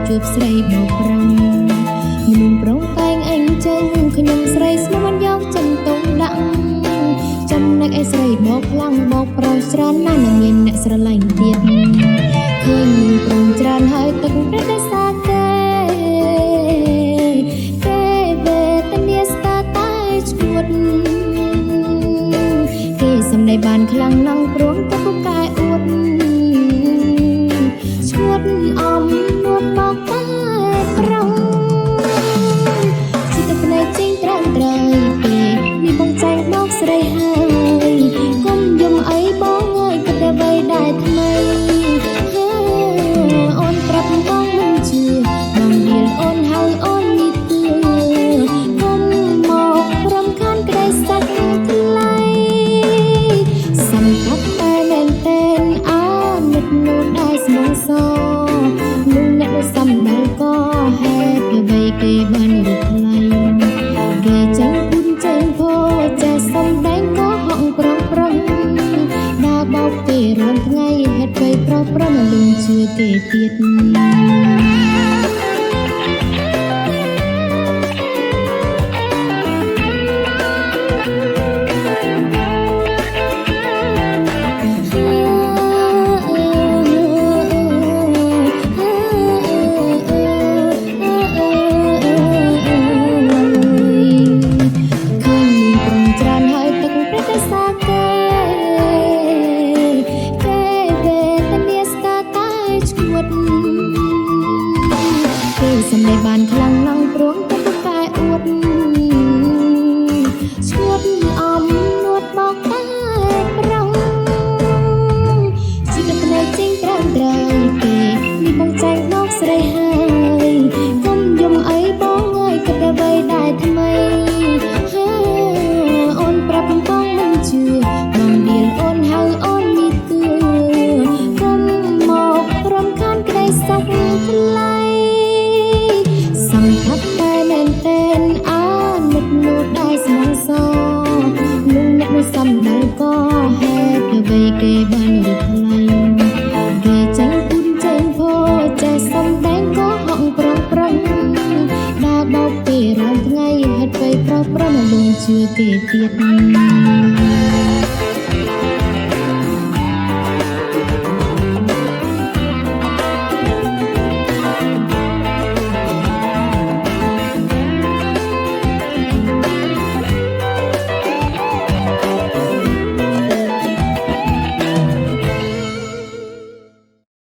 ជួបស្រីបោកប្រាំមនុស្សប្រងតែងអញចឹងខ្ញុំស្រីស្មោះយកចិនតុងដាក់ចំណែកឯស្រីបោកខ្លាំងបោកប្រោច្រើនណាស់នឹងមានអ្នកស្រឡាញ់ទៀតឃើញមនុស្សប្រងច្រើនហើយទឹកព្រះដេសាគេវេទនាស្តាតែឈួតគេសំដីបានខ្លាំងណាស់ព្រមទៅពូកែអួតឈួតអំនួតមកតែប្រងចិត្តភ្នែកចេញត្រង់ត្រូវពេកនេះបងចែងមកស្រីហើយគុំយំអីបងអើយគិតតែបីដែរថ្មីអូនប្រាប់បងមិនជឿបងនិយាយអូនហើយអូននេះទឿគុំមករំខានក្តីសាច់ថ្លៃសំខាន់តែមែនតែនអាមិត្តនោះដែរស្មងសនឹងអ្នកដែលសំដែលក៏ហេតុអ្វីគេបានរត់ថ្លៃគេចាំពុនចេញពោចេះសំដែងក៏ហងប្រងដើរបោកគេរាល់ថ្ងៃហេតុពេលប្រប្រមិនលងជឿគេទៀតសំដីបានខ្លាំងណាស់ព្រមទៅពូកែអួតឈួតអំនួតបោកតែប្រងជីវិតភ្នែកចេញត្រង់ត្រូវពេកនេះបងចែងមកស្រីហើយគុំយំអីបងអើយគិតតែបីដែរថ្មីអូនប្រាប់បងមិនជឿបងដៀលអូនហើយអូននេះទឿគុំមករំខានក្តីសាច់ថ្លៃសំខាន់តែមែនតែនអាមិត្តនោះដែរស្មងសនឹងអ្នកនោះសំដែលក៏ហេតុអ្វីគេបានរត់ថ្លៃគេចាញ់ពុនចេញពោចេះសំដែងក៏ហងប្រងដើរបោកគេរាល់ថ្ងៃហេតុពេលប្រមិនលងជឿគេទៀត